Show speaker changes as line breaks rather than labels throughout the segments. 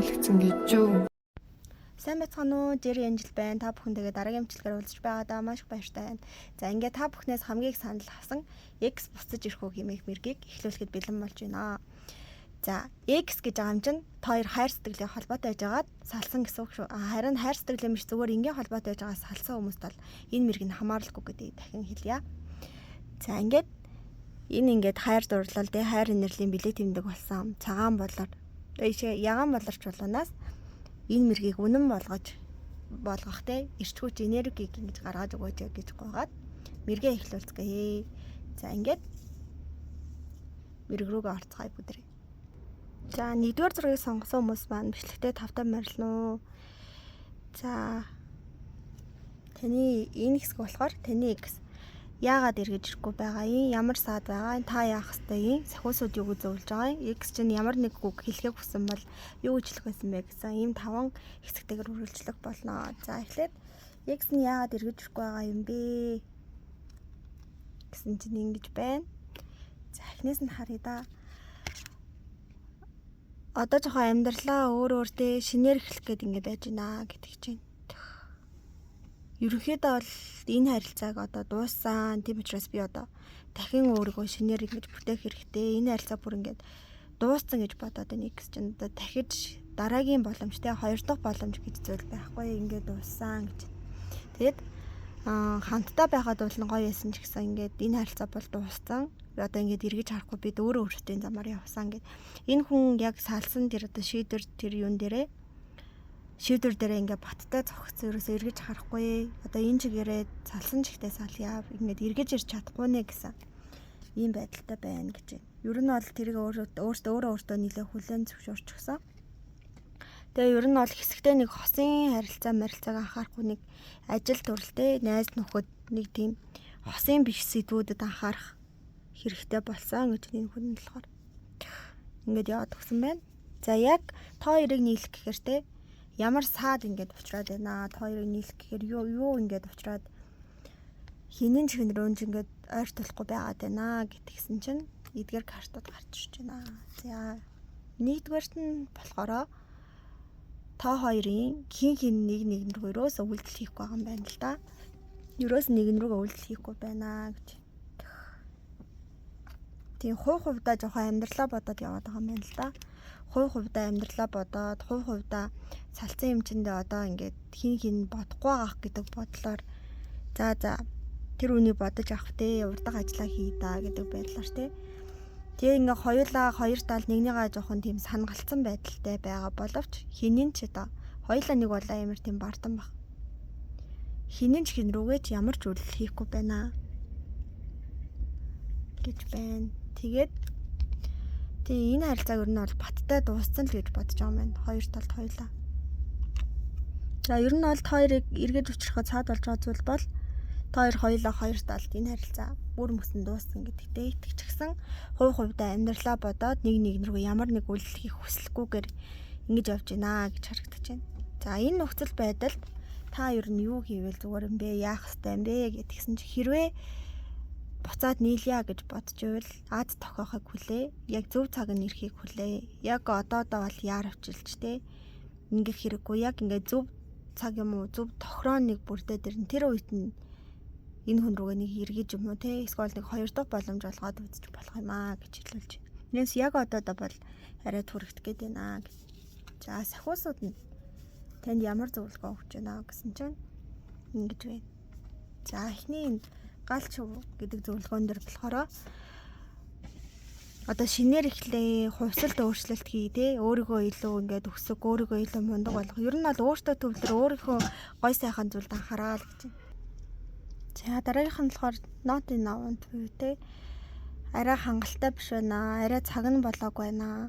илрүүлэгдсэн гэж юу?
Сайн байцгаана уу? Jerry Angel байна. Та бүхэндээ дараагийн эмчилгээр уулзч байгаадаа маш их баяртай байна. За ингээд та бүхнээс хамгийн их санал авсан X буцаж ирэх үү хэмээх мэргийг эхлүүлэхэд бэлэн болж байна. За X гэж байгаа юм чинь та хоёр хайр сэтгэлийн холбоотой байж байгаад салсан гэсэн үг шүү. Харин хайр сэтгэлийн биш зүгээр ингийн холбоотой байж байгаа салсан хүмүүст бол энэ мэрэг нь хамааралгүй гэдгийг дахин хэлье. За ингээд хайр дурлал, хайр инэрлийн бэлэг тэмдэг болсон цагаан болоор ягаан болорч болоонаас энэ мэргийг үнэн болгох те эрч хүч энергиг ингэж гаргаж өгөөч гэж гоогаад мэргээ эхлүүлцгээе. За ингээд мэрэг рүүгээ орцгаая бүдрээ. За 1-р зургийг сонгосон хүмүүс маань бичлэгтээ тавтан марилна уу. За таны энэ хэсэг болохоор таны X яагаад эргэж ирэхгүй байгаа юм? Ямар саад байгаа юм? Та яах ёстой юм? Сахиусууд юу гэж зөвлөж байгаа юм? X чинь ямар нэг үг хэлхийг хүсэн бол юу гэж хэлэх байсан бэ гэсэн ийм 5 хэсэгтэйгээр үргэлжлэх болно. За эхлээд X нь яагаад эргэж ирэхгүй байгаа юм бэ гэсэн чинь ингэж байна. За эхнээс нь харъя да. Одоо жоохон амьдралаа өөртөө шинээр эхлэх гээд ингэ байж байна гэдэг чинь. Ерөнхийдөө бол энэ харилцааг одоо дууссан. Тийм учраас би одоо дахин өөрийгөө шинээр ингэж бүтээх хэрэгтэй. Энэ харилцаа бүр ингэж дууссан гэж бодоод байна. X чинь одоо дахиж дараагийн боломжтой 2 дахь боломж гэж зүйл байхгүй. Ингээд дууссан гэж. Тэгэд хамтдаа байхад бол гоё байсан ч гэсэн ингээд энэ харилцаа бол дууссан. Одоо ингээд эргэж харахгүй бид өөрөө өөртөө замаар явсан гэд. Энэ хүн яг салсан тэр одоо шийдвэр дээрээ ингээд баттай зогссон ерөөсөө эргэж харахгүй. Одоо энэ чигээрээ салсан чигтээ салъя. Ингээд эргэж ирч чадахгүй нэ гэсэн ийм байдалтай байна гэж байна. Ер нь бол тэрийг өөртөө нэлээд хүлээн зөвшөөрчихсөн. Тэгээ ер нь бол хэсэгтээ нэг хосын харилцааг анхаарахгүй нэг ажил төрөлтэй найз нөхөд нэг тийм хосын биш сэдвүүдэд анхаарах хэрэгтэй болсон гэж энэ хүн болохоор ингээд яваад өгсөн байна. За яг та хоёрыг нийлэх гэхээр те ямар саад ингээд уучраад байна. Та хоёрыг нийлэх гэхээр юу ингээд уучраад хинэн чихэн рүүнж ингээд ойртуулахгүй байгаад байна гэтгсэн чинь эдгээр картууд гарч ирж байна. За нэгдүгээрт нь болохоор та хоёрын хин нэг рүү ерөөсөө үйлдэл хийхгүй байгаа юм байна л да. Ерөөс нэгэн рүүгээ үйлдэл хийхгүй байна гэж. Тийм хувьдаа жоохон амьдралаа бодоод яваад байгаа юм байна л да. Хувьдаа амьдралаа бодоод хувьдаа салцсан юм чиндээ одоо ингээд хин бодохгүй авах гэдэг бодлоор за тэр үнийг бодож авах те урдаг ажиллаа хий да гэдэг байдлаар те. Тэгээ ингээ хоёр тал нэгнийгаа жоохон тийм санагалцсан байдалтай байгаа боловч хинэн ч одоо хоёулаа нэг болоо ямар тийм бардам баг. Хинэн ч хин рүүгээ ч ямар ч үйлдэл хийхгүй байна гэж байна. Тэгээд энэ харилцааг ер нь бол баттай дууссан л гэж бодож байгаа юм байна. Хоёр талд хоёулаа. За ер нь бол та хоёрыг эргэж учрахад цаад болж байгаа зүйл бол та хоёулаа хоёр талд энэ харилцаа бүр мөсөн дууссан гэдэгтэй итгэчихсэн. Хувьдаа амьдралаа бодоод нэг рүү ямар нэг үйлдэл хийх хүсэлгүйгээр ингэж явж байна гэж харагдаж байна. За энэ нөхцөл байдалд та ер нь юу хийвэл зүгээр юм бэ? Яах ёстой юм бэ гэдгсэн чи хэрвээ буцаад нийлъя гэж бодож ивэл ад тохиохыг хүлээ. Яг зөв цаг нь ирэхийг хүлээ. Яг одоодоо бол яар авчилж те. Ингээх хэрэггүй. Яг ингээд зөв цаг юм уу? Зөв тохироо нэг бүрдээд ирнэ. Тэр үед нь энэ хүн рүүгээ нэг эргэж юм уу те. Эсвэл нэг 2 дахь боломж олгоод үзэж болох юм аа гэж хэлүүлж байна. Энэс яг одоодоо бол арай түрэгдэх гээд байна гэж. За сахиусууд нь танд ямар зөвлөгөө өгч байна гэсэн чинь ингэж байна. За эхний галч гэдэг зөвлөгөөн дээр болохоор одоо шинээр эхлэе, хувьсалт өөрчлөлт хий те, өөрийгөө илүү ингээд өсөг, өөрийгөө илүү мундаг болгох. Ер нь бол өөртөө төвлөр өөрийнхөө гой сайхан зүйлд анхаарал гэж. За дараагийнх нь болохоор not enough буюу те арай хангалттай биш байна. Арай цаг нь болоогүй байна.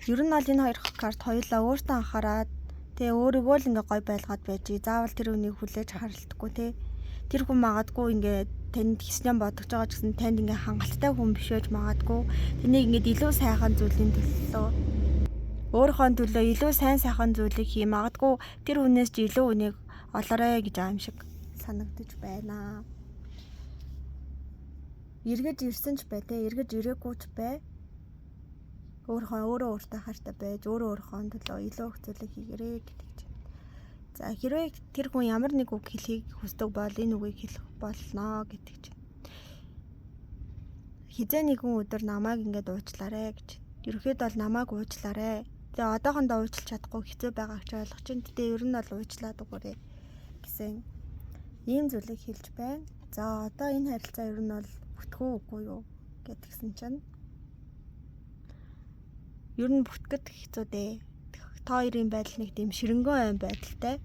Ер нь бол энэ хоёр карт хоёулаа өөртөө анхаарад те өөрийгөө л ингээ гой байлгаад байж. Заавал тэр үнийг хүлээж харалтгүй те. Тэр хүн магадгүй ингээд танд хийснээр бодож байгаа ч гэсэн танд ингээ хангалттай хүн биш байж магадгүй. Тэнийг ингээд илүү сайхан зүйлийн төлөө өөрийнхөө төлөө илүү сайхан зүйлийг хий магадгүй тэр хүнээс ч илүү үнийг олоорой гэж аим шиг санагдаж байна. Эргэж ирсэн ч бай те эргэж ирээгүй ч бай. Өөрөө өөртөө хайртай байж өөрийнхөө төлөө илүү их зүйлийг хийгэрэй гэдэг чинь. За хэрвээ тэр хүн ямар нэг үг хэлхийг хүсдэг бол энэ үгийг хэлэх болно гэдэг чинь. Хизээ нэгэн өдөр намайг ингээд уучлаарэ гэж. Ерөнхийдөө бол намайг уучлаарэ. Тэгээ одоохондоо уучлах чадахгүй хэцүү байгааг ч ойлгож чинь. Гэтэ ер нь бол уучлаад өгөөрэй гэсэн ийм зүйлийг хэлж байна. За одоо энэ харилцаа ер нь бол бүтгөө үгүй юу гэдгсэн чинь. Ер нь бүтгэд хэцүү дээ. Та хоёрын байдал нэг тийм ширэнгэн айн байдалтай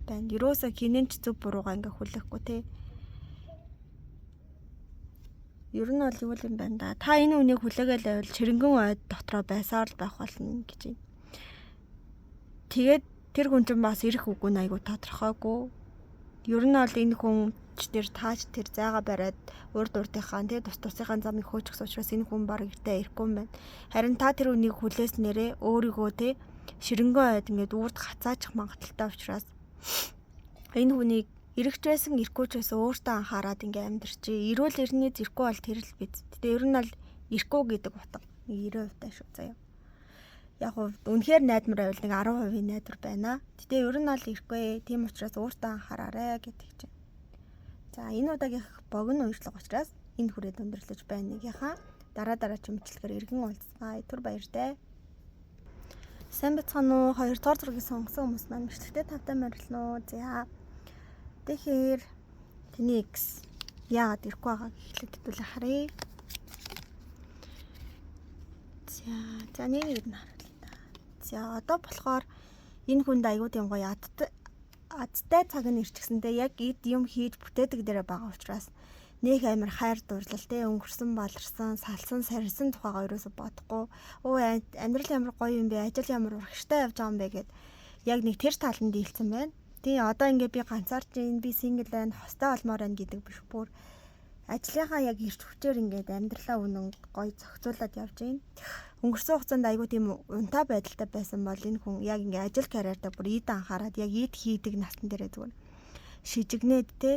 байна. Ерөөсөө хинэн ч зөв буруугаа ингээ хүлээхгүй те. Ер нь бол юу юм байна да. Та энэ үнийг хүлээгээл байвал ширэнгэн ойд дотроо байсаар л байх болно гэж юм. Тэгээд тэр хүн чинь бас ирэх үгүй нь айгу тодорхойгүй. Ер нь бол энэ хүн тэр тааж тэр зайгаа бариад урд урдынхаа тий тусынхаа замыг хөөчихсөн учраас энэ хүн баг эртээ ирэхгүй юм байна. Харин та тэр үнийг хүлээснээрээ өөрийгөө тий ширэнгэн ойд ингээд урд хацаачих магадaltaй учраас энэ хүнийг ирэхч байсан ирэхгүй ч байсан өөртөө анхаарад ингээд амьдрчээ. Ирүүл ирнээ зэрэхгүй бол тэр л биз. Тэгээ ер нь бол ирэхгүй гэдэг утга 90% таа шүү заяа. Яг нь үнэхээр найдмар байвал нэг 10% найдвар байна. Гэтэ ер нь бол ирэхгүй. Тийм учраас өөртөө анхаараарэ гэдэг чинь. За энэ удаагийнх богино үйлчлэг учраас энэ хүрээд өндөрлөж байна нэгийнхаа дараа чимэглэхээр иргэн уулзгаа. Түр баяртай. Сайн бацхан уу 2 дугаар зургийг сонгосон хүмүүс маань бичлэгтээ тавтай морилно. За тэгэхээр таны X яагаад ирэхгүй байгааг эхлээд хэдүүлээ харъя. За нэг нь харуулъя да. За одоо болохоор энэ хүнд аягүй тийм гоё азтай цаг нь ирчихсэндээ яг эд юм хийж бүтээдэг дээрээ байгаа учраас нэг амар хайр дурлал те өнгөрсөн баларсан салсан сарсан тухайгаа ерөөсө бодохгүй амьдрал ямар гоё юм бэ ажил ямар урагштай явж байгаа юм бэ гэд яг нэг тэр таланд дийлсэн байна. Тий одоо ингээ би ганцаарч би сингл байна хостой олмоор байна гэдэг биш бүр ажлынхаа яг ирч хүчээр ингээд амьдралаа үнэн гоё зохицуулаад явж байна. Өнгөрсөн хугацаанд айгүй тийм унтаа байдалтай байсан бол энэ хүн яг ингээ ажил карьертаа бүр эд анхаарад яг эд хийдэг настан дээрээ зүгээр шижигнээд те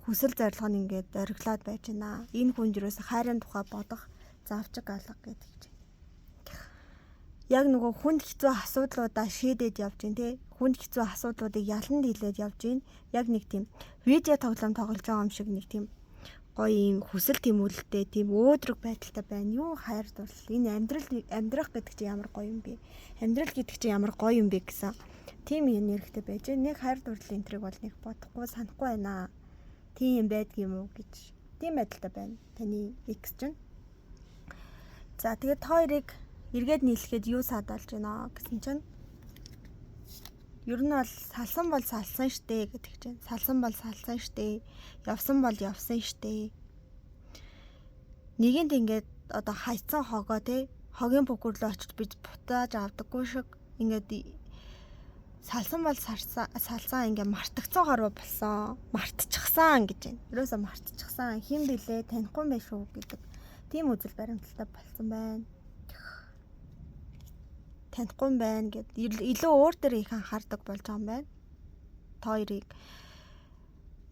хүсэл зорилго нь ингээд ориглоод байж байна. Энэ хүн юуроос хайрын тухай бодох завчиг алга гэдэг чинь. Яг нөгөө хүнд хэцүү асуудлуудаа шийдээд явж гин те хүнд хэцүү асуудлуудыг ялан дийлээд явж гин яг нэг тийм видео тоглоом тоглож байгаа юм шиг нэг тийм гоё юм хүсэл тэмүүлэлтэй тийм өөдрөг байдалтай байна. Юу хайр дурлал энэ амьдрах гэдэг чинь ямар гоё юм бэ? Амьдрал гэдэг чинь ямар гоё юм бэ гэсэн тийм юм нэрхтэй байж. Нэг хайр дурлалын энтриг бол нэг бодохгүй санахгүй байна. Тийм байдг юм уу гэж. Тийм байдалтай байна. Таны X чинь. За тэгээд хоёрыг эргээд нийлэхэд юу саадалж байна гэсэн чинь ер нь бол салсан бол салсан штэ гэдэг чинь. Салсан бол салсан штэ. Явсан бол явсан штэ. Нэгэнд ингээд одоо хайцсан хогоо те хогийн бүхүрлөө очиж бид бутааж авдаггүй шиг ингээд салсан бол салсан ингээд мартагдсан хорвоо болсон. Мартчихсан гэж байна. Ерөөсө мартчихсан. Хин блэ танихгүй байх шүү гэдэг. Тийм үзэл баримталтай болсон байна. Танихгүй байна гэд илүү өөр төр их анхаардаг болж байгаа юм байна. Та хоёрыг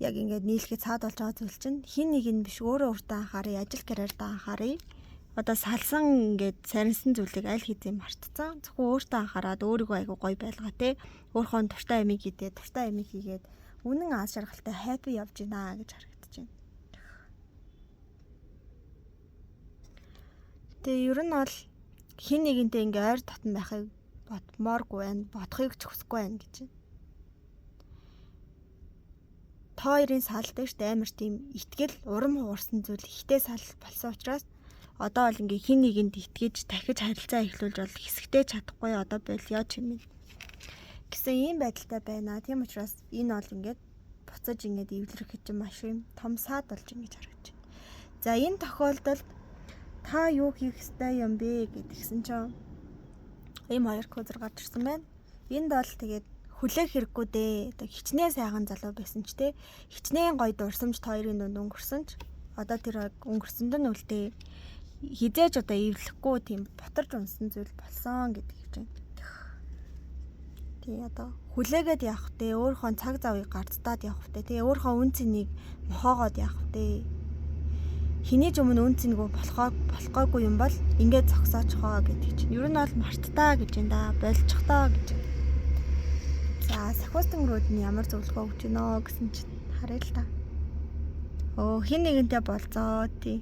яг ингээд нийлэхэд цаад болж байгаа зүйл чинь хин нэг нь биш өөрөө өөртөө анхаарыг ажил карьертаа анхаарыг одоо салсан ингээд сарнсан зүйлийг аль хэзээ мартцсан. Зөвхөн өөртөө анхаарад өөрийгөө айгу гоё байлгаа те. Өөрийнхөө дуртай амиг хийдээ дуртай амиг хийгээд үнэн аз жаргалтай happy явж гинэ гэж харагдаж байна. Тэгээ ер нь бол хин нэгэнтэй ингээ ойр татан байхыг бодмооргүй байна. Бодохыг ч хүсэхгүй байна гэж байна. Та хоёрын сал дээр ч амар тийм итгэл урам хугарсан зүйл ихтэй сал болсон учраас одоо бол ингээ хин нэгэнд итгэж дахиж харилцаа эхлүүлж бол хэсэгтэй чадахгүй одоо бол яач юм гэсэн ийм байдалтай байна. Тийм учраас энэ бол ингээд буцаж ингээд эвлэрэх гэж маш юм том саад болж ингэж харагдаж байна. За энэ тохиолдолд та юу хийх ёстой юм бэ гэдгсэн чинь ийм 2 код гарч ирсэн байна. Энд бол тэгээд хүлээх хэрэггүй дээ. Одоо хичнээн сайхан залуу байсан ч те. Хичнээн гоё дурсамж хоёрын дунд өнгөрсөн ч одоо тэр өнгөрсөнд нь үлдээ. Хизээж одоо эвлэхгүй тийм ботарж унсан зүйл болсон гэдэг хэлж байна. Тий одоо хүлээгээд явах те. Өөрийнхөө цаг завыг гардтаад явах те. Тэгээ өөрийнхөө үн цэнийг мохоогоод явах те. хэний ч өмнө үнц нөгөө болохоогүй юм бол ингээд зогсоочихоо гэдэг чинь. Ер нь бол мартаа гэж юм да. Болчихдоо гэж. За сахиустангрууд нь ямар зөвлөгөө өгч гинөө гэсэн чинь харъя л та. Хин нэгэнтэй болцоо тий.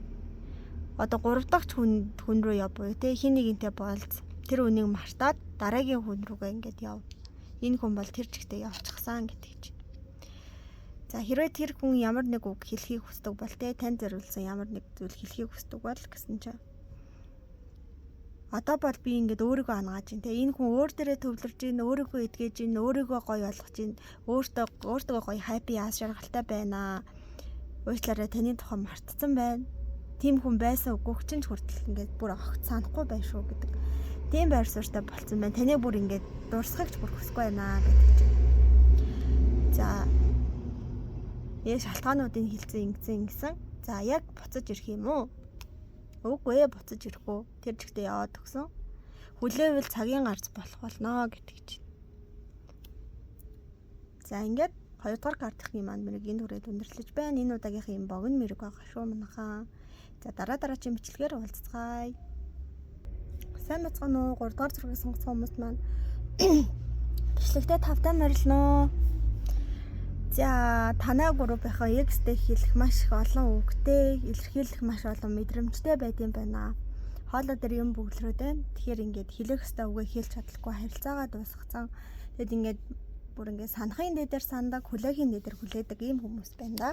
Одоо 3 дахь хүн рүү явбуу тий. Хин нэгэнтэй болц. Тэр үнийг мартаад дараагийн хүн рүүгээ ингээд яв. Энэ хүн бол тэр чигтээ явчихсан гэдэг чинь. За хэрвээ тэр хүн ямар нэг үг хэлхийг хүсдэг бол тань зориулсан ямар нэг зүйл хэлхийг хүсдэг бол гэсэн чинь одоо бол би ингээд өөрийгөө хангааж байна те энэ хүн өөр дээрээ төвлөрж ийн өөрийгөө эдгэж ийн өөрийгөө гоё болгож ийн өөртөө гоё хайпи яас жаргалтай байна уучлаарай таны тухай мартсан байна тийм хүн байсан үгүй чинь хүртэл ингээд бүр огт санахгүй байх шүү гэдэг тийм байр суурьтай болцсон байна таны бүр ингээд дурсахыг ч бүр хүсэхгүй байна гэдэг чинь за шалтгаануудыг хэлцэн ингэсэн за яг буцаж ирэх юм уу үгүй ээ буцаж ирэхгүй тэр жигтэй яваад өгсөн хүлээвэл цагийн гарц болох болно гэдэг чинь за ингээд 2 дугаар картын манд мэрэг энэ хүрээд өндөрлөж байна энэ удаагийнхын юм богино мэрэг байгаа шүү манайхаа за дараагийн бичлэгээр уулзцгаая сайн бацгаана уу 3 дугаар зургийг сонгосон хүмүүст маань бичлэгтээ тавтай морилно за танай группийнхаа X-тэй хэлэх маш их олон үгтэй илэрхийлэх маш олон мэдрэмжтэй байдсан байна. Хоолой дээр юм бүглэрээд байна. Тэгэхээр ингээд хэлэх ёстой үгээ хэлж чадлаггүй харилцаагаа дуусгацсан. Тэгэд ингээд бүр ингээд санахын дээр сандаг, хүлээхийн дээр хүлээдэг ийм хүмүүс байна да.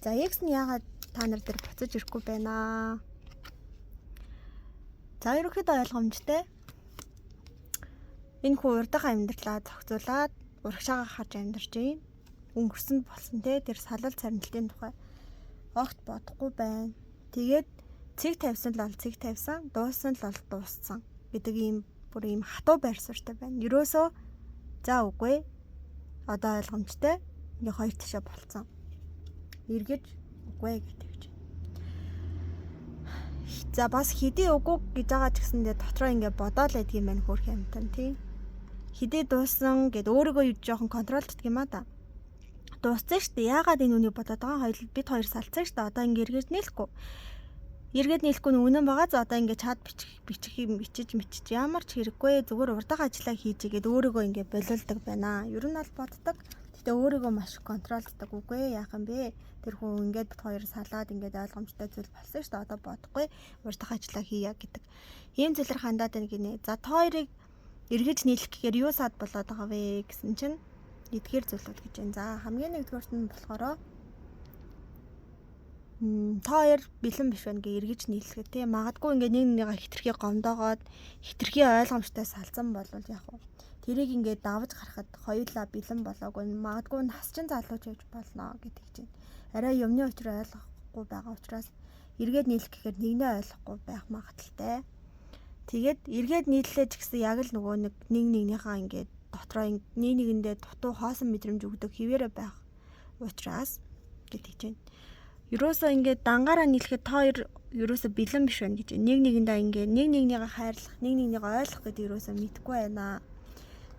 За X нь яагаад та нар дээр буцаж ирэхгүй байна? За ерөнхийдөө ойлгомжтой. Энэ хүн урдах амьдралаа зохицуулаад урагшаага харж амьдарч байна. Өнгөрсөнд болсон те тэр салал царналтын тухай огт бодохгүй байна. Тэгээд цэг тавьсан л бол цэг тавьсан, дууссан л бол дууссан гэдэг ийм бүр ийм хатуу байр суурьтай байна. Ерөөсөө за үгүй. Одоо ойлгомжтой. Ингээ хоёр тишээ болцсон. Эргэж үгүй гэдэг чинь. За бас хэдий үгүй гэж байгаа ч гэсэндээ дотроо ингээ бодоол байдгийм байх хөөх юмтан тий. Хэдий дууссан гэд өөрийгөө жоохон контролддаг юм а да. Дууссан шүү дээ. Яагаад энэ үнийг бодоод байгаа? Бид хоёр салцсан шүү дээ. Одоо ингэ эргэж нийлэхгүй. Эргээд нийлэхгүй нь үнэн байгаа. За одоо ингэ чад бичиж ямар ч хэрэггүй. Зүгээр урдаг ажиллаа хийжгээд өөрийгөө ингэ болиулдаг байна. Ер нь бол боддог. Гэтэ өөрийгөө маш контролддог үгүй яах юм бэ? Тэр хүн ингээд бид хоёр салаад ингээд ойлгомжтой зүйл болсон шүү дээ. Одоо бодохгүй. Урдаг ажиллаа хийя гэдэг. Ийм зүйлэр хандаад байна гинэ. За та хоёрыг эргэж нийлэх гэхээр юу сад болоод байгаа вэ гэсэн чинь эдгээр зүйлүүд гэж байна. За хамгийн нэгдүгээрт нь болохоор та хоёр бэлэн биш байна гэ эргэж нийлэхэд тийм магадгүй ингээ нэг нэгээ хитрхи гомдоогоод хитрхи ойлгомжтой салцсан бол яг уу тэрийг ингээ давж гарахад хоёулаа бэлэн болоогүй магадгүй насчин залууч явж болно гэдэг чинь арай юмны учраа ойлгохгүй байгаа учраас эргээд нийлэх гэхээр нэгнээ ойлгохгүй байх магадaltaй. Тэгээд эргээд нийллээ ч гэсэн яг л нөгөө нэг нэгнийхээ ингээ дотроо нэг нэгэндээ дутуу хоосон мэдрэмж өгдөг хിവэрэ байх учраас гэдэг чинь ерөөсөө ингээд дангаараа нийлэхэд та хоёр ерөөсөө бэлэн биш байна гэж нэг нэгэндээ ингээд нэг нэгнийгээ хайрлах нэг нэгнийг ойлгох гэдэг ерөөсөө мэдгүй байна.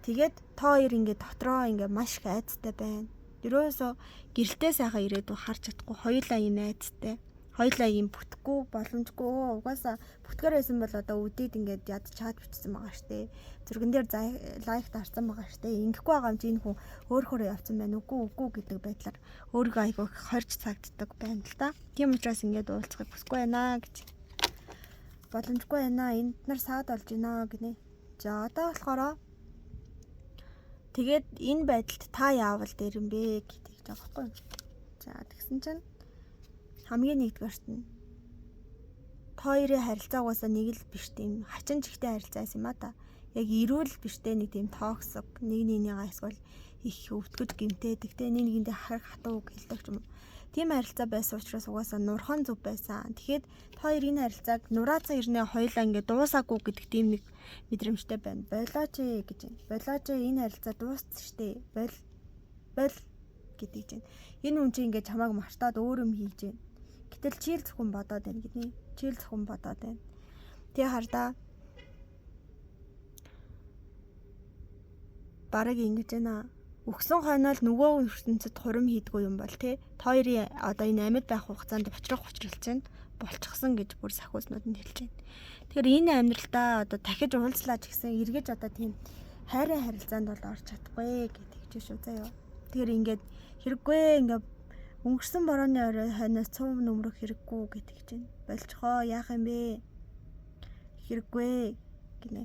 Тэгээд та хоёр ингээд дотроо ингээд маш их айцтай байна. Ерөөсөө гэрэлтэй сайхан ирээдүй харж чадахгүй хоёулаа юм айцтай. Хоёулаа юм бүтэхгүй боломжгүй угаасаа бүтгэр байсан бол одоо үдээд ингээд яд чад бичсэн байгаа штэ. Зүргэн дээр лайк дарсан байгаа штэ. Ингэхгүй байгаа юм чи энэ хүн өөрөөр явцсан байна үгүй гэдэг байдлаар өөрийгөө айгүй хорж цагддаг байна л да. Тийм учраас ингээд уулзахыг хүсэхгүй байна гэж. Боломжгүй байна. Энд нар саад болж байна гинэ. За одоо болохоор тэгээд энэ байдалд та яавал дээр юм бэ гэдэг байгаа байхгүй юу? За тэгсэн чинь хамгийн нэгдүгээрт нь хоёрын харилцаагаас нэг л биш тийм хачин жигтэй харилцаа байсан юм а та. Яг эрүүл биштэй нэг тийм токсик нэг нэгнийгаа эсвэл их өвтгөж гимтээдэг те нэг нэгэндээ харах хатуу үг хэлдэг юм. Тийм харилцаа байсан учраас угаасаа нурхан зүв байсан. Тэгэхэд хоёр энэ харилцааг нураацсан ирнэ хоёлаа ингээд дуусаагүй гэдэг тийм нэг мэдрэмжтэй байна. Болооч гэж байна. Болооч энэ харилцаа дууссан штэ. Бол гэдэг чинь. Энэ хүн чинь ингээд чамааг мартаад өөр юм хийж байна. Гэтэл чийл зөвхөн бодоод байна гэдний. Чийл зөвхөн бодоод байна. Тэгээ хардаа бараг ингэж байна. Өгсөн хойноол нөгөө ертөнцид хурим хийдгүү юм бол тэ хоёрын одоо энэ амьд байх хугацаанд учрах учралцсан болчихсон гэж бүр сахиуснууд нь хэлж байна. Тэгэхээр энэ амьдралдаа одоо дахиж уулзлаач гэсэн эргэж одоо тийм хайрын харилцаанд бол орж чадахгүй гэдэг ч шүү заяа. Тэгэхээр ингээд хэрэггүй ингээд өнгөрсөн борооны орой хойноос цув нөмрөх хэрэггүй гэдэг чинь болчихоо яах юм бэ? Хэрэггүй гинэ.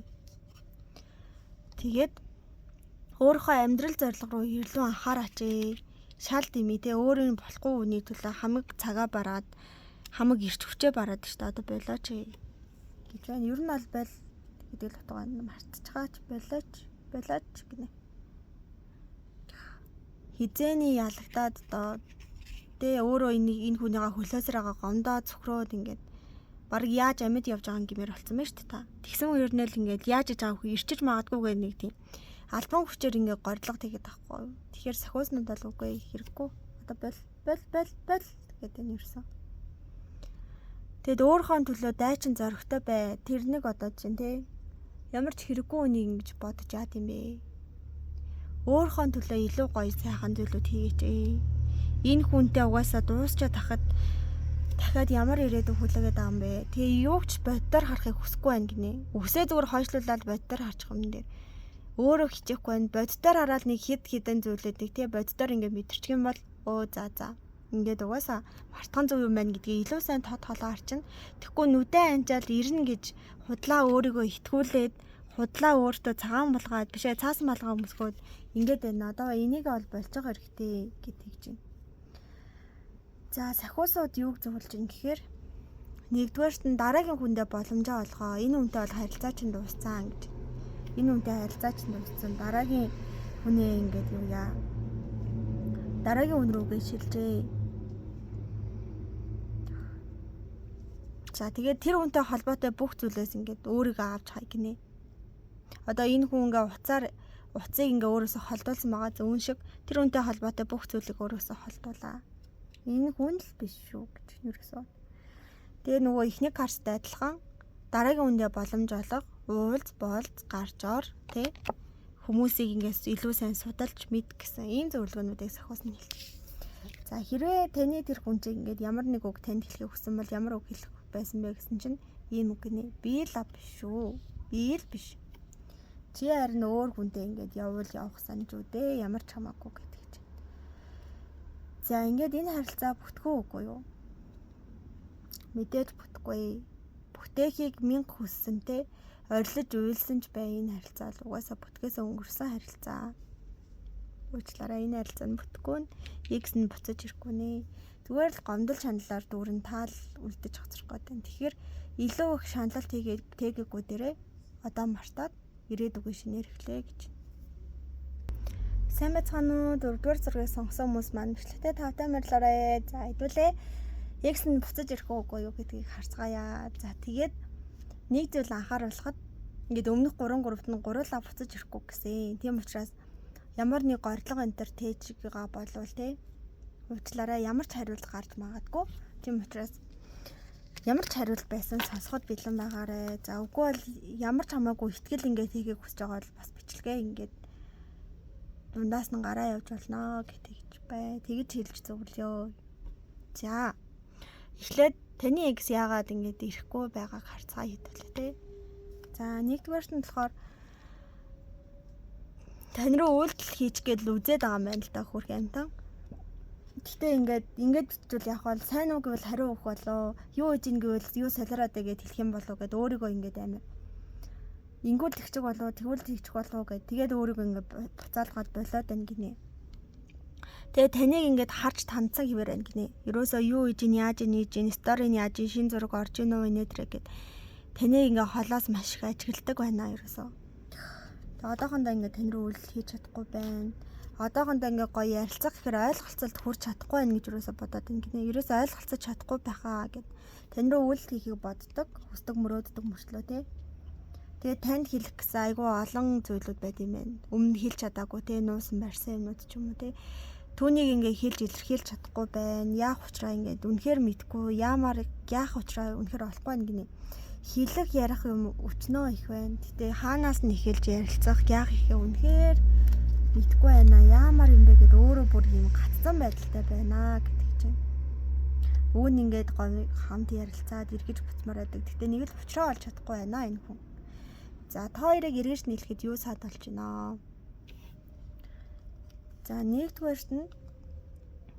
Тэгээд өөрийнхөө амьдрал зорилго руу илүү анхаараач ээ. Шал димий те өөрийн болохгүй үний төлөө хамаг цагаа бараад хамаг ирч хүчээ бараад штэ одоо болооч гэж байна. Ер нь бол байл гэдэг л утгаа мартчихаач болооч гинэ. Хизээний ялагдаад одоо тэ өөрөө энэ хүнийгаа хөлөөсрөөгөө гомдоо цөхрөөд ингээд баг яаж амьд явж байгаа юм гэмээр болсон байна штэ та. Тэгсэн үеэр нь л ингээд яаж иж байгаа хөө ирчиж магадгүйгээр нэг тийм альбан хүчээр ингээд горилго тэгээд байхгүй. Тэгэхээр сахиуснууд бол үгүй хэрэггүй. Одоо бол гэдэг нь ерсэн. Тэгэд өөрийнхөө төлөө дайчин зоригтой бай. Тэр нэг одоо чинь те ямар ч хэрэггүй үнийг ингэж бодож яад юм бэ? Өөрийнхөө төлөө илүү гоё сайхан зүйлүүд хийгээч ээ. Энэ хүнтэй угаасаа дуусчаа тахад дахиад ямар ирээдүг хүлээгээд байгаа юм бэ? Тэгээ юу ч боддоор харахыг хүсэхгүй байна гинэ. Үсээ зүгээр хойшлуулаад боддоор харчих юм дээр. Өөрөө хичээхгүй байна. Боддоор хараад нэг хідэн зүйлүүдийг тий боддоор ингээд мэдэрчих юм бол за. Ингээд угаасаа мартхан зөв юм байна гэдгийг илүү сайн тоолоо харчин. Тэгэхгүй нүдэн анжаал ирнэ гэж худлаа өөрийгөө итгүүлээд худлаа өөртөө цагаан булгаад бишээ цаасан балгаа өмсгөөд ингээд байна. Одоо энийг бол болж байгаа хэрэгтэй гэдэг чинь. За сахиусууд юуг зөвлөж ин гэхээр нэгдүгээрт нь дараагийн хүндээ боломжоо олгоо. Энэ хүнтэй бол харилцаа чинь дууссан гэж. Энэ хүнтэй харилцаа чинь дууссан. Дараагийн хүнээ ингээд юу яа. Дараагийн хүн рүүгээ шилжээ. За тэгээд тэр хүнтэй холбоотой бүх зүйлээс ингээд өөрийгөө авч хай гинэ. Одоо энэ хүн ингээ уцыг ингээ өөрөөсөө холдуулсан байгаа зүүн шиг тэр хүнтэй холбоотой бүх зүйлийг өөрөөсөө холдуулаа. Энэ хүн л биш шүү гэж юусэн. Тэгээ нөгөө ихний карстай адилхан дараагийн хүндээ боломж олго, уулз, гарч ор, тэ хүмүүсийг ингээс илүү сайн судалж мэд гэсэн ийм зөвлөгөөнүүдийг сахиусна хэлж. За хэрвээ таны тэр хүн чинь ингээд ямар нэг үг танд хэлхийг хүсэн бол ямар үг хэлэх байсан бэ гэсэн чинь ийм үг нэ. Би л биш шүү. Би л биш. Чи харин өөр хүнтэй ингээд явах санаж үдээ ямар ч хамаагүй гэдэг чинь. За ингээд энэ харилцаа бүтгөө үгүй юу? Мэдээж бүтгүй. Бүтээхийг мянга хүссэнтэй орилж уйлсан ч бай энэ харилцаа л угаасаа бүтгээс өнгөрсөн харилцаа. Уучлаарай энэ харилцаа нь бүтггүй нь X нь буцаж ирэхгүй нэ. Зүгээр л гомдол шаналлаар дүүрэн таал үлдэж хоцрох гэдэг. Тэгэхээр илүү их шаналлт хийгээгүй дээрээ одоо мартаад ирээдүгөө шинээр эхлэе гэж. Сайн байцгаана уу? 4-р зургийг сонгосон хүмүүс маань бичлэгтээ тавтай морилоорой. За хэдүүлээ. X нь буцаж ирэх үгүй юу гэдгийг харцгаая. За тэгээд нэг зүйл анхааруулхад ингээд өмнөх 3-3-т нь гурлаа буцаж ирэхгүй гэсэн. Тийм учраас ямар нэг горилго энтер тээжгаа болвол те уучлаарай ямар ч хариулт гарч магадгүй. Тийм учраас ямар ч хариулт байсан сонсоход бэлэн байгаарэ. За үгүй бол ямар ч хамаагүй ихтгэл ингээд хийхийг хүсэж байгаа бол бас бичлэгээ ингээд дундаас нь гараа явж болно гэж бай. Тэгж хэлж зөвлөё. За эхлээд таны X яагаад ингээд ирэхгүй байгааг харцгаа хэвлээ те. За нэгдүгээрт нь болохоор тань руу үйлдэл хийж гээд л үзээд байгаа юм байна л да хөрх амтан. Гэтэ ингээд бичвэл яг бол сайн уу гэвэл хариу өгөх болоо. Юу хийж ин гэвэл юу солиороод гэд хэлэх юм болоо гэд өөрийгөө ингээд амир. Ингүүл тэгчих болоо, тэгвэл тэгчих болоо гэд тэгээд өөрийгөө ингээд буцаалгаад болоод байна гинэ. Тэгээ таныг ингээд харж танцсан хэвээр байна гинэ. Ерөөсөө юу хийж ин яаж ин сторийн яаж ин шин зураг орж ийн үү нэтэр гэд таныг ингээд холоос маш их ажигладаг байна ерөөсөө. Одоохондоо ингээд тань руу үйлдэл хийж чадахгүй байна. Одоохондоо ингээ гоё ярилцах гэхээр ойлголцолд хүрч чадахгүй байх гэж юусоо бодоод байна гинэ. Ерөөсөө ойлголцож чадахгүй байхаа гэд тань руу үйлдэл хийхийг боддог, хүсдэг мөрөөддөг мөрчлөө те. Тэгээд танд хэлэх гэсэн айгүй олон зүйлүүд байд юм байна. Өмнө хэлж чадаагүй те, нуусан барьсан юмнууд ч юм уу те. Түүнийг ингээ хэлж илэрхийлж чадахгүй байна. Яах учраа ингээд үнэхээр мэдгүй, яах учраа үнэхээр олохгүй байна гинэ. Хэлэх ярих юм өчнөө их байна. Гэтэ хаанаас нь эхэлж ярилцах, яах ихээ үнэхээр мэдгүй байна. Яамаар юм бэ гэд өөрөө бүр юм гацсан байдалтай байна гэдэг чинь. Өвн ингээд хамт ярилцаад эргэж буцмаар байдаг. Гэтэ нэг л уучраа олж чадахгүй байна энэ хүн. За та хоёрыг эргэж нийлэхэд юу саад болж байна? За нэгдүгээрт нь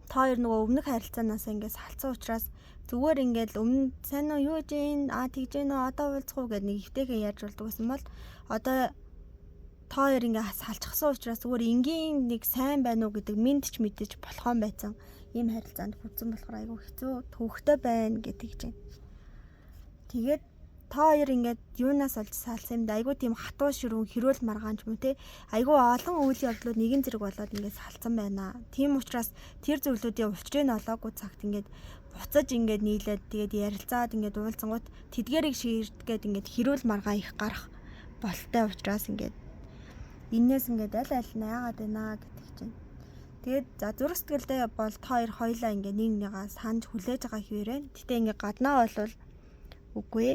та хоёр нөгөө өмнөх харилцаанаас ингээд салцсан учраас зүгээр ингээд өмнө сайн уу юу гэж тэгж гэнэ одоо уулзах уу гэд нэг өвтэйгээ яаж болдог гэсэн бол одоо та хоёр ингээд салчихсан учраас зүгээр энгийн нэг сайн байна уу гэдэг мэдж болохон байсан. Ийм харилцаанд хүзэн болохоор айгүй хэцүү төвхтэй байна гэдэг чинь. Тэгээд та хоёр ингээд юунаас олж салсан юм да айгүй тийм хатуу ширүүн хэрүүл маргаанч юм те айгүй олон үйл явдлууд нэгэн зэрэг болоод ингээд салцсан байна. Тийм учраас тэр зүйлүүдийн учрыг олоогүй цагт ингээд буцаж ингээд нийлээд тэгээд ярилцаад ингээд уулзсангууд тэдгэрийг шийдгээд ингээд хэрүүл маргаан их гарах болтой учраас ингээд энээс ингээд аль найгаад байна гэдэг чинь. Тэгээд за зүрх сэтгэлдээ бол та хоёр хоёлаа ингээд нэг нэгээ санд хүлээж байгаа хэвээрээ. Гэтэ ингээд гаднаа бол үгүй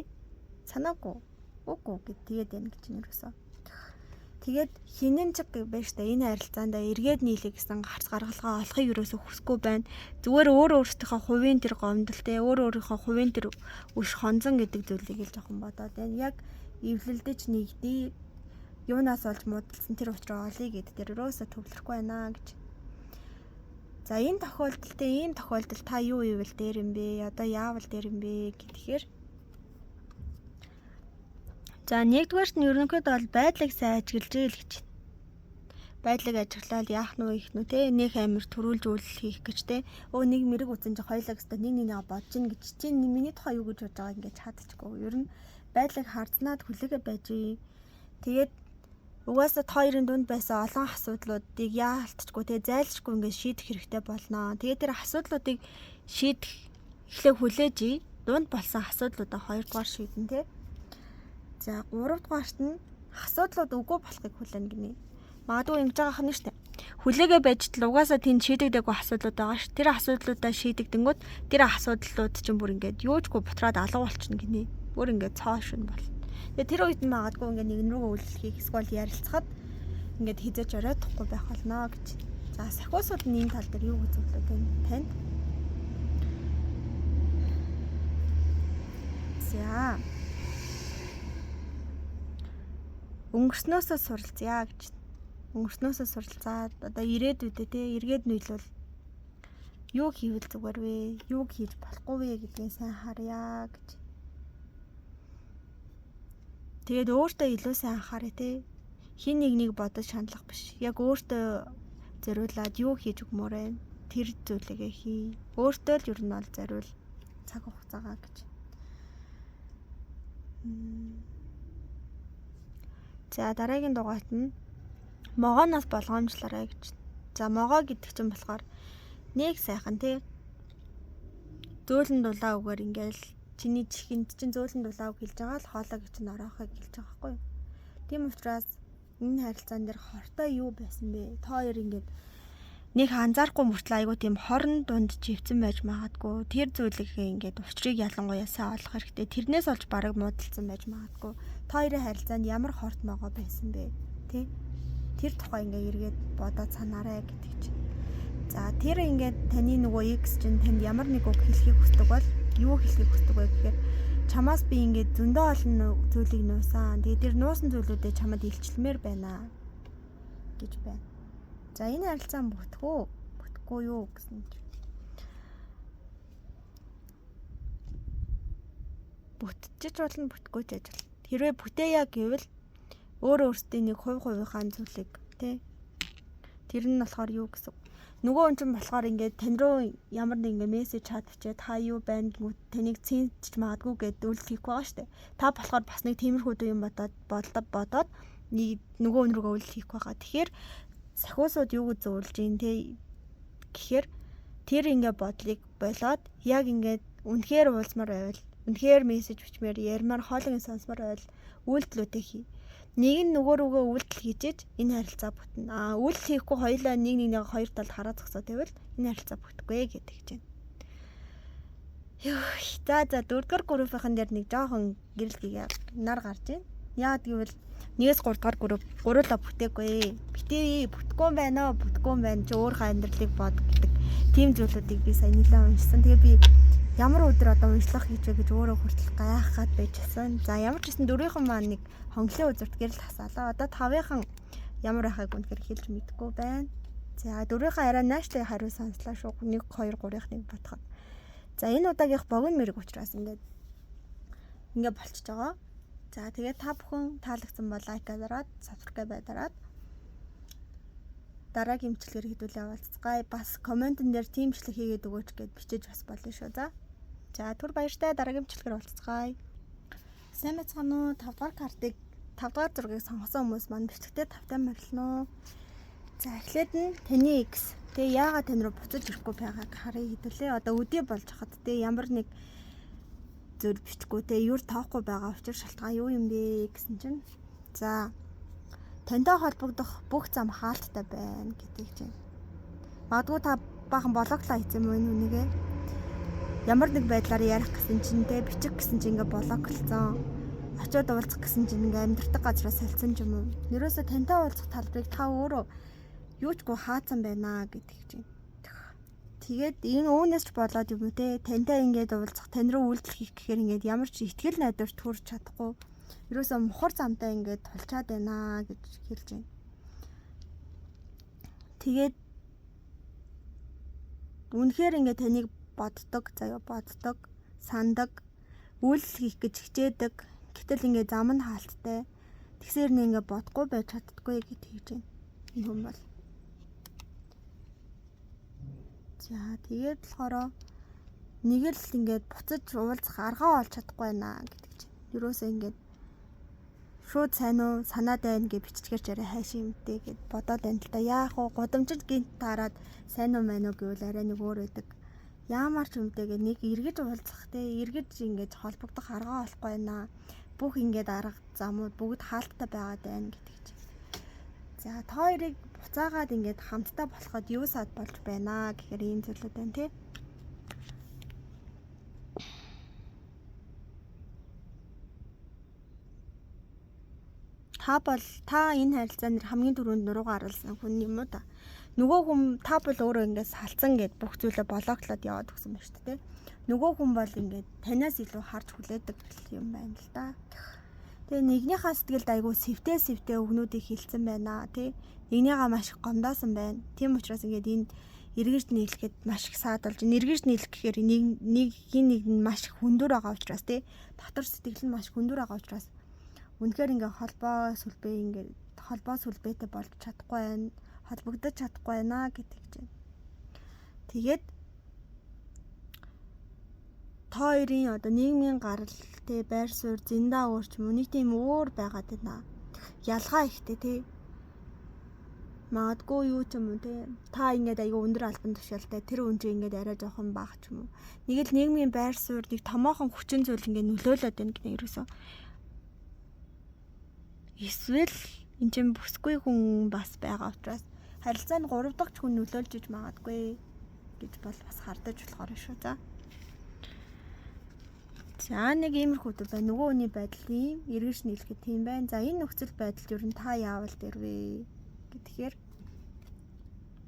санаагүй үгүй гэд тэгээд байна гэж нэрвсэн. Тэгээд хинэн чиг байж та энэ харилцаанд эргээд нийлэх гэсэн гарц гаргалгаа олохыг юусоо хүсэхгүй байна. Зүгээр өөрийнхөө хувийн тэр гомдолтой өөрийнхөө хувийн тэр үш хонзон гэдэг зүйлийг л жоохон бодоод байна. Яг эвлэлдэж нэгдээ юунаас олж муудалсан тэр учраа олъё гэд тэр юусоо төвлөрөхгүй байна гэж. За энэ ийм тохиолдолд та юу ивэл дээр юм бэ? Одоо яавал дээр юм бэ гэхээр за нэгдүгээрт нь ерөнхийдөө бол байдлыг сайн ажиглаж ийл гэж байна. Байдлыг ажиглаад яах нь вэ их нү те нэг амир төрүүлж үйл хийх гэж те нэг мэрэг үзэн чи хоёлаа гэстэ нэг бодож ин гэж чи миний тухай юу гэж бодож байгааг ингээд чадчихгүй. Ер нь байдлыг харзнаад хүлээгээ байж. Тэгээд угаасаа та хоёрын дунд байсан олон асуудлуудыг яалтчгүй те зайлшгүй ингээд шийдэх хэрэгтэй болно. Тэгээд тэр асуудлуудыг шийдэх эхлээ хүлээж дунд болсон асуудлуудаа хоёрдугаар шийдэн те. За 3 дугаарт нь асуудлууд үгүй болохыг хүлээн гинэ. Магадгүй ингэж байгаа хань штэ. Хүлээгээ байж тал угаасаа тэнд шийдэгдээгүй асуудлууд байгаа ш. Тэр асуудлуудаа шийдэгдэнгүүт тэр асуудлууд чинь бүр ингээд юучгүй бутраад алга болчихно гинэ. Бүр ингээд цоо шин бол. Тэгээ тэр үед нь магадгүй ингээд нэгэн рүү үйлчлэхийг эсвэл ярилцахад ингээд хизэж ороодохгүй байх болно гэж. За сахиусууд нь энэ тал дээр юу гэж зөвлөд байна танд? За өнгөрснөөсөө суралцъя гэж. Өнгөрснөөсөө суралцаад одоо ирээдүйдээ те эргээд нийлвэл юу хийвэл зүгээр вэ? Юу хийж болохгүй вэ гэдгийг сайн харъя гэж. Тэгээд өөртөө илүү сайн анхаарай те. Хин нэг бодож шаналах биш. Яг өөртөө зориулаад юу хийж өгмөр вэ? Тэр зүйлээ хий. Өөртөө л ер нь бол зориул цаг хугацаагаа гэж. За дараагийн дугаарт нь могооноос болгоомжлоорой гэж. За могоо гэдэг чинь болохоор нэг сайхан тий зөөлөн дулаа үгээр ингээл чиний чихэнд чинь зөөлөн дулаа үг хэлж байгаа л хоолой гэж нь ороохыг хэлж байгаа байхгүй юу. Тийм учраас энэ харилцаан дээр хортой юу байсан бэ? Та хоёр ингээд нэг анзаарахгүй мөртлөө айгуу тийм хорон дунд живцэн байж магадгүй. Тэр зүйлийнхээ ингээд учрыг ялангуяа сайн олох хэрэгтэй. Тэрнээс олж бараг муудалцсан байж магадгүй. Та хоёрын харилцаанд ямар хорт могоо байсан бэ? Тэ? Тэр тухай ингээд эргээд бодоод санаарай гэдэг чинь. За тэр ингээд таны нөгөө X чинь танд ямар нэг үг хэлхийг хүсдэг бол юу хэлхийг хүсдэг вэ гэхээр чамаас би ингээд зөндөө олон зүйлийг нуусан. Тэгээд тэр нуусан зүйлүүдээ чамд илчилмээр байна гэж байна. За энэ харилцаа бүтгэхгүй юу гэсэн чинь. Бүтчих болно бүтггүй ч ажил. Хэрвээ бүтээя гэвэл өөрөөсөө нэг хувийнхаа зүйлийг тий тэр нь болохоор юу гэсэн. Нөгөө хүн чинь болохоор ингээд тань руу ямар нэг ингээд мессеж чат бичээд та юу байна гэнгүүт таныг цэнч магадгүй гэдээ үйлдэх байгаа штэ. Та болохоор бас нэг тиймэрхүү юм бодоод нэг нөгөө хүн рүүгээ үйлдэх байгаа. Тэгэхээр сахиусууд юу гэж зөвлөж ийн те гэхээр тэр ингээ бодлыг болоод яг ингээд үнэхээр уулзмаар байвал үнэхээр мессеж бичмээр ярмаар хоолойн сонсмоор байвал үйлдэлүүдээ хий. Нэг нь нөгөө рүүгээ үйлдэл хийжээж энэ харилцаа бүтнэ. Үйлдэл хийхгүй хоёулаа нэг хоёр талд хараа зогсоо тэгвэл энэ харилцаа бүтэхгүй гэдэг чинь. За 4-р группийн дээр нэг жоохон гэрэл нар гарч байна. Яагаад гэвэл 1-3 дугаар групп гурлаа бүтээгүй. Битээ бүтггүй юм байна. Чи өөрийнхөө амьдралыг бод гэдэг тийм зүйлүүдийг би сайн нэлээд уншсан. Тэгээ би ямар өдөр одоо уншлах хийж вэ гэж өөрөө хүртэл гайхаад байжсэн. За ямар ч гэсэн 4-ийнхэн маань нэг хонглын үзүүрт гэрэл хасаалаа. Одоо 5-ийнхэн ямар байхайг үнэхээр хэлж мэдэхгүй байна. За 4-ийнхээ арай наашлын хариу сонслоо шүү. 1 2 3-ыг бодоход. За энэ удаагийнх богино мэрэг учраас ингээд болчихж байгаа. За тэгээд та бүхэн таалагдсан бол лайк дараад, subscribe дараад дараагийн имчилгээр хэдүүлээ уулзцгаая. Бас комментэн дээр тимчлэг хийгээд өгөөч гэд бичиж бас болно шүү. За түр баяртай дараагийн имчилгээр уулзцгаая. Сайн байцгаана уу? 5 дугаар картыг 5 дугаар зургийг сонгосон хүмүүс маань бичлэгтээ тавтай морилно. За эхлээд нь таны X. Тэгээ яагаад тань руу буцаж ирэхгүй байгааг харъя хэдүүлээ. Одоо өдөө болж хахад тэгээ ямар нэг зөв бичлэхгүй те юур тоохгүй байгаа учир шалтгаан юу юм бэ гэсэн чинь за тантай холбогдох бүх зам хаалттай байна гэдэг чинь магадгүй та баахан блоглоо хийсэн юм уу нүнийгээ ямар нэг байдлаар ярих гэсэн чинь те бичих гэсэн чинь ингээ блоглолцсон очиод уулзах гэсэн чинь ингээ амьдртаг газраас солилцсон юм уу нэрөөсө тантай уулзах талбарыг та өөрөө юучгүй хаацсан байна гэдэг чинь тэгээд энэ үүнээс ч болоод юм уу те тантай ингээд уулзах тань руу үйлдэл хийх гэхээр ингээд ямар ч ихтгэл найдвар төрж чадахгүй ерөөсөө мухар замтай ингээд тулчаад байна гэж хэлж байна. Тэгээд үнэхээр ингээд таныг боддог, сандаг, үйлдэл хийх гэж хичээдэг. Гэтэл ингээд зам нь хаалттай. Тэгсээр нэг ингээд бодохгүй байж чаддаггүй гэж хэлж байна. Энэ хүн бол за тэгээд болохоор нэг л ингээд буцаж уулзах аргаа олж чадахгүй байна гэдэг чинь. Юурээсээ ингээд шууд сайн уу санаад байна гэж биччихэр чараа хайш юмтэй гэд бодоод байна л да. Яах вэ? Гудамжид гинт таарад сайн уу мань уу гэвэл арай нэг өөр байдаг. Яамар ч юмтэйгээ нэг эргэж уулзах те эргэж ингээд холбогдох аргаа олохгүй байна. Бүх ингээд арга замууд бүгд хаалттай байгаад байна гэдэг чинь. За та хоёрыг буцаагаад ингээд хамтдаа болоход юу сад болж байна гэхээр ийм зүйлүүд байна тий. Та энэ харилцаанд хамгийн түрүүнд нуруугаа харуулсан хүн юм уу та? Нөгөө хүн та бол өөрөө ингээд салцсан гэд бүх зүйлээ блоклоод яваад өгсөн байна шүү дээ. Нөгөө хүн бол ингээд танаас илүү харж хүлээдэг юм байна л да. Тэгээ нэгнийхээ сэтгэлд айгүй сэвтээ өгнүүдийг хилцсэн байна тий. Нэгнийгаа маш их гомдоосон байна. Тийм учраас ингээд энэ эргэж нийлэхэд маш их саадулж эргэж нийлэх гэхээр нэг нь маш их хүндөр байгаа учраас тий. Дотор сэтгэл нь маш хүндөр байгаа учраас үнэхээр ингээд холбоо сүлбэтэй болж чадахгүй байна. Холбогдож чадахгүй байна гэдэг чинь. Тэгээд та хоёрын одоо нийгмийн гарал тий байр суурь зэндаа өөр ч юм уу нэг тийм өөр байгаад байна. Ялгаа ихтэй тий. Магадгүй юу ч юм уу тий. Та ингээд аягүй өндөр албан тушаалтай тэр хүн чинь ингээд арай жоохон бага ч юм уу. Нэг л нийгмийн байр суурь нэг томоохон хүчин зүйл ингээд нөлөөлөд байна гэдэг ерөөсөө. Эсвэл эн чинь бүсгүй хүн бас байгаа учраас харилцаанд 3 дахь хүн нөлөөлж иж магадгүй гэж бол бас хардаж болохоор шүү за. За нэг иймэрхүү зүйл байна. Нөгөө хүний байдал ийм эргэж нийлэхэд тийм байна. За энэ нөхцөл байдалд ер нь та яавал дэрвэ гэхээр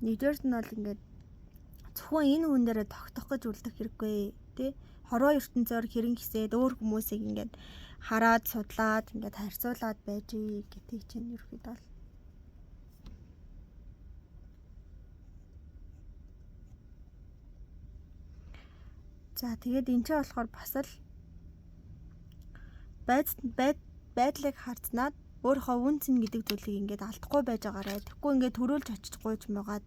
нэгдүгээрт нь бол ингээд зөвхөн энэ хүн дээрээ тогтох гэж үлдэх хэрэггүй тий. Хорвоо ертөнцөөр хэрэн гисээд өөр хүмүүсийг ингээд хараад судлаад ингээд харьцуулаад байж гэдэг чинь ерөөд бол за тэгээд энэ ч болохоор бас л байдлыг харцнаад өөрийнхөө үн цэн гэдэг зүйлийг ингээд алдахгүй байж байгаарай. Тэгэхгүй ингээд төрөөлж очихгүй ч мэгаад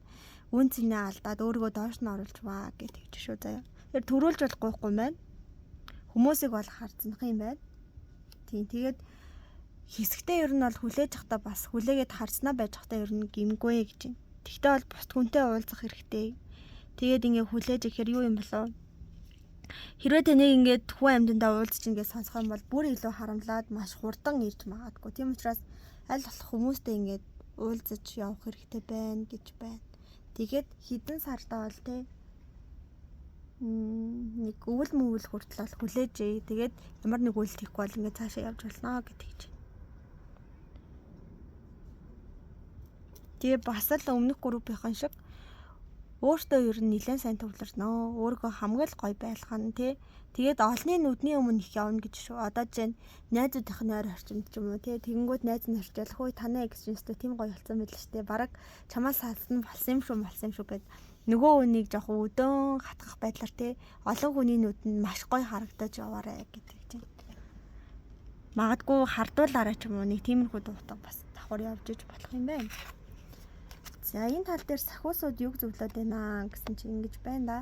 үн цэнээ алдаад өөрийгөө доош нь оруулж ваа гэдэг ч шүү заяа. Тэр төрөөлж болохгүй юм байна. Хүмүүсийг бол харцнах юм байна. Тийм тэгээд хэсэгтээ ер нь бол хүлээж явахдаа бас хүлээгээд харцнаа байж явахдаа ер нь гимгүй гэж байна. Тэгтээ бол бусд хүнтэй уулзах хэрэгтэй. Тэгээд ингээд хүлээж ихээр юу юм болов? Хэрвээ таныг ингээд хүн амьтандаа уулзч ингээд сонсох юм бол бүр илүү харамлаад маш хурдан ирж магадгүй. Тийм учраас аль болох хүмүүстэй ингээд уулзаж явах хэрэгтэй байна гэж байна. Тэгээд хідэн сартаа бол те нэг өвөл мөвөл хүртэл бол хүлээж. Тэгээд ямар нэг үйлдэл хийхгүй бол ингээд цаашаа явж болно гэдэг чинь. Тэгээ бас л өмнөх группийнхэн шиг өөртөө ер нь нэлээд сайн төвлөрнө. Өөрийгөө хамгийн л гоё байлгана тий. Тэгээд олонний нүдний өмнө их явна гэж шүү. Одоо жишээ нь найзуудынхны ойр орчинд ч юм уу тий. Тэгэнгүүт найз нь орчил хөөе танай эксченжтэй тийм гоё болсон байл шүү дээ. Бараг чамаас салсан болсон юм шүү гэд нөгөө хүнийг жоох өдөөн хатгах байдлаар тий. Олон хүний нүдэнд маш гоё харагдаж яваарэ гэдэг чинь. Магадгүй хардуулаараа ч юм уу нэг тиймэрхүү дуутаг бас давхар явж иж болох юм байна. За энэ тал дээр сахиусууд юг зөвлөд байна гэсэн чинь ингэж байна да.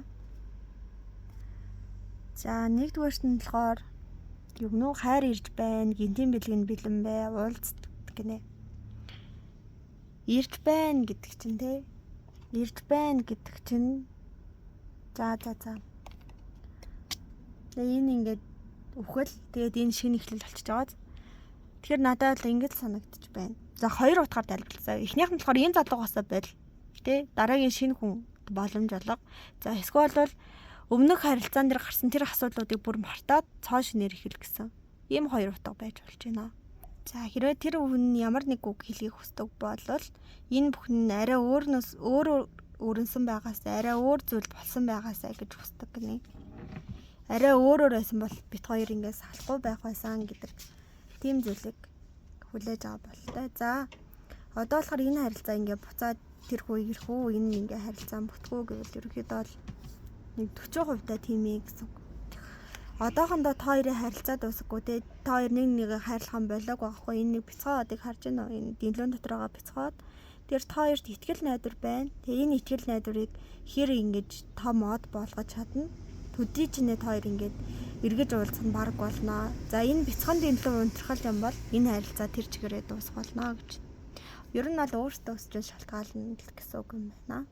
За нэгдүгээрт нь болохоор югнуу хайр ирж байна, гинтийн бэлгэн бэлэн бай, уулздаг гинэ. Ирж байна гэдэг чинь те. Ирж байна гэдэг чинь за. Тэгээ энэ ингээд өвхөл тэгээд энэ шинэ эхлэл болчихж байгаа. Тэгэхээр надад л ингэж санагдчих байна. За хоёр утгаар тайлбарласаа. Эхнийх нь болохоор энэ залуугасаа байл. Тэ дараагийн шинэ хүн боломж олго. За эсвэл бол өмнөх харилцаан дээр гарсан тэр асуудлуудыг бүр мартаад цоо шинээр ихэл гэсэн. Ийм хоёр утга байж болж байна. За хэрвээ тэр хүн ямар нэг үг хэлхийг хүсдэг бол энэ бүхэн нь арай өөрнөөс өөр өрнсөн байгаас арай өөр зүйл болсон байгаасаа гэж хүсдэг гинэ. Арай өөрөөр байсан бол бит хоёр ингээс салахгүй байх байсан гэдэг тийм зүйлийг хүлээж аваа болтой. За одоо болохоор энэ харилцаа ингээ буцаад тэр хүү ирэх үү энэ ингээ харилцаа бүтгүү гэвэл ерөнхийдөө бол нэг 40% та тийм ээ гэсэн. Одоохондоо та хоёрын харилцаа дуусахгүй те та хоёр нэг нэгэ хайрлах болоог байхгүй энэ нэг бяцхаадыг харж байна уу энэ дэлгүүн дотор байгаа бяцхаад тэр та хоёрт итгэл найдвар байна. Тэгээ энэ итгэл найдварыг хэр ингэж том мод болгож чадна. Төдий ч нэ та хоёр ингээд эргэж уулзах нь баг болно. За энэ бяцхан дэглэн унтрахал юм бол энэ харилцаа тэр чигээрээ дуусах болно гэж. Ер нь бол өөртөө өсч шалтгаална гэсэн үг юм байна.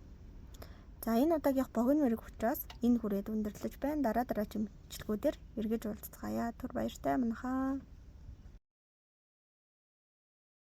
За энэ удаагийнх богино мөрөг учраас энэ хүрээд өндөрлөж байна. Дараа дараагийн мэтлгүүдээр эргэж уулзцгаая. Түр баяртай манайхаа.